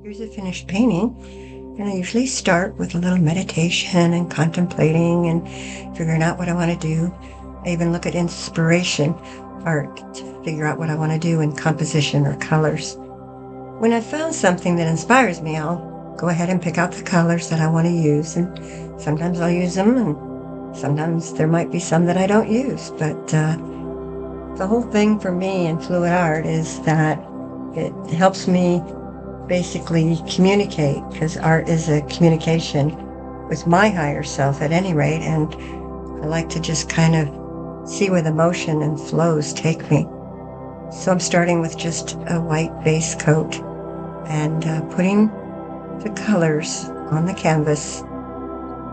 Here's a finished painting, and I usually start with a little meditation and contemplating and figuring out what I want to do. I even look at inspiration art to figure out what I want to do in composition or colors. When I've found something that inspires me, I'll go ahead and pick out the colors that I want to use, and sometimes I'll use them, and sometimes there might be some that I don't use. But the whole thing for me in fluid art is that it helps me basically communicate, because art is a communication with my higher self at any rate, and I like to just kind of see where the motion and flows take me. So I'm starting with just a white base coat and putting the colors on the canvas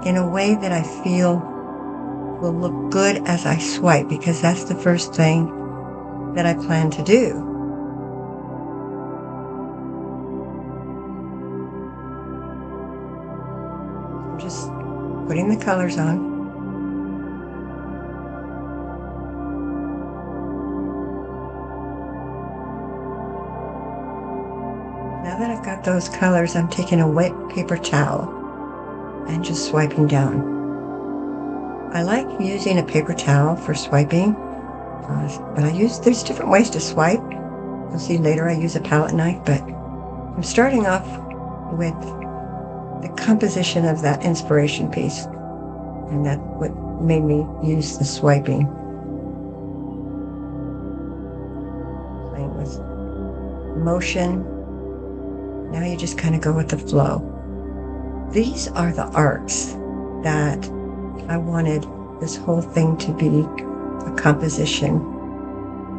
in a way that I feel will look good as I swipe, because that's the first thing that I plan to do. I'm just putting the colors on. Now that I've got those colors, I'm taking a wet paper towel and just swiping down. I like using a paper towel for swiping, but there's different ways to swipe. You'll see later I use a palette knife, but I'm starting off with the composition of that inspiration piece, and that's what made me use the swiping. Playing with motion. Now you just kind of go with the flow. These are the arcs that I wanted this whole thing to be a composition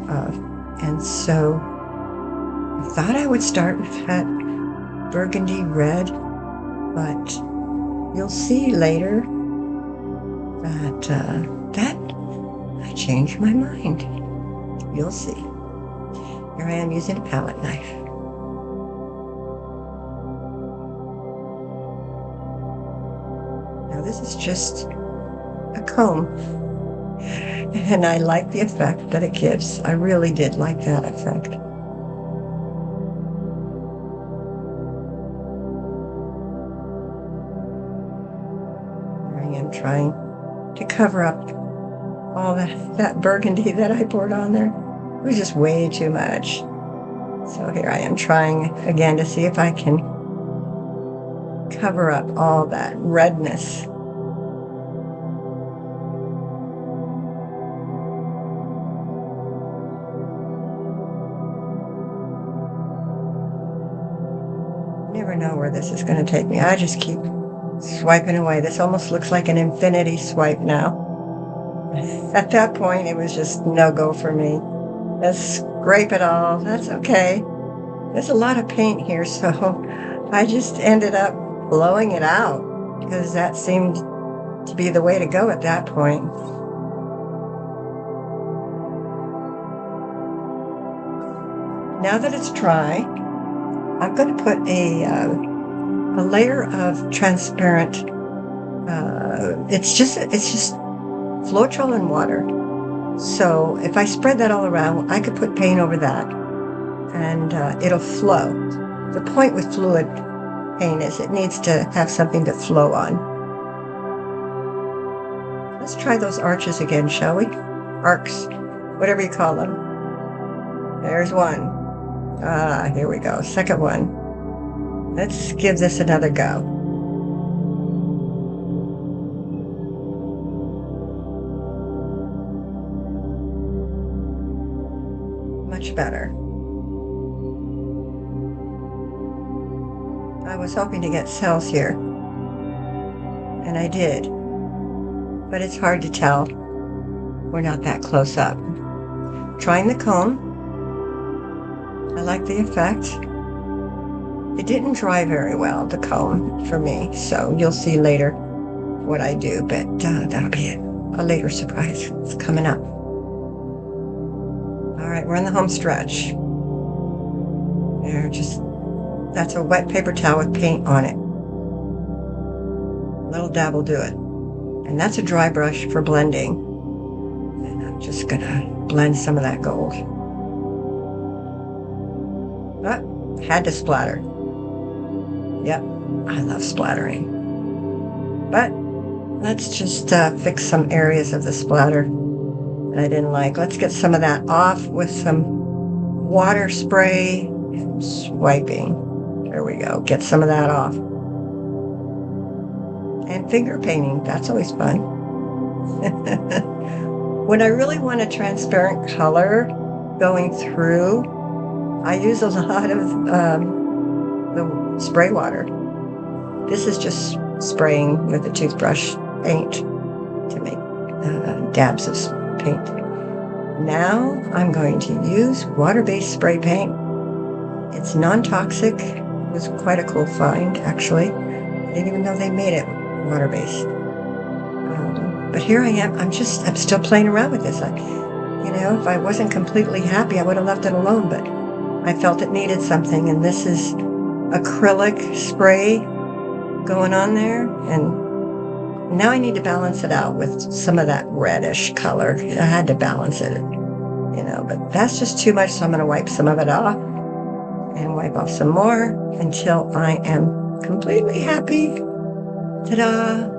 of. And so I thought I would start with that burgundy red, but you'll see later that I changed my mind. You'll see. Here I am using a palette knife. Now this is just a comb, and I like the effect that it gives. I really did like that effect. I am trying to cover up all that burgundy that I poured on there. It was just way too much. So here I am trying again to see if I can cover up all that redness. Never know where this is going to take me. I just keep swiping away. This almost looks like an infinity swipe now. At that point, it was just no-go for me. Let's scrape it all. That's okay. There's a lot of paint here, so I just ended up blowing it out, because that seemed to be the way to go at that point. Now that it's dry, I'm going to put a layer of transparent. It's just Floetrol and water. So if I spread that all around, I could put paint over that, and it'll flow. The point with fluid paint is it needs to have something to flow on. Let's try those arches again, shall we? Arcs, whatever you call them. There's one. Here we go. Second one. Let's give this another go. Much better. I was hoping to get cells here, and I did, but it's hard to tell. We're not that close up. Trying the comb. I like the effect. It didn't dry very well, the comb, for me, so you'll see later what I do, but that'll be a later surprise. It's coming up. All right, we're in the home stretch. That's a wet paper towel with paint on it. A little dab will do it. And that's a dry brush for blending. And I'm just gonna blend some of that gold. Oh, had to splatter. Yep, I love splattering. But let's just fix some areas of the splatter that I didn't like. Let's get some of that off with some water spray and swiping. There we go. Get some of that off. And finger painting. That's always fun. When I really want a transparent color going through, I use a lot of the spray water. This is just spraying with a toothbrush paint to make dabs of paint. Now I'm going to use water-based spray paint. It's non-toxic. It was quite a cool find, actually. I didn't even know they made it water-based. But here I am. I'm still playing around with this. If I wasn't completely happy, I would have left it alone, but I felt it needed something, and this is acrylic spray going on there, and now I need to balance it out with some of that reddish color. I had to balance it, but that's just too much, so I'm going to wipe some of it off and wipe off some more until I am completely happy. Ta-da!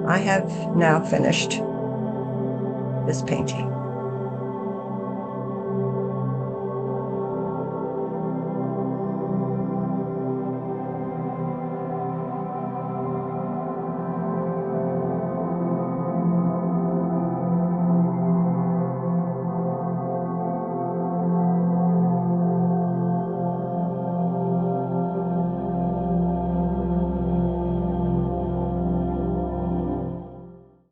I have now finished this painting.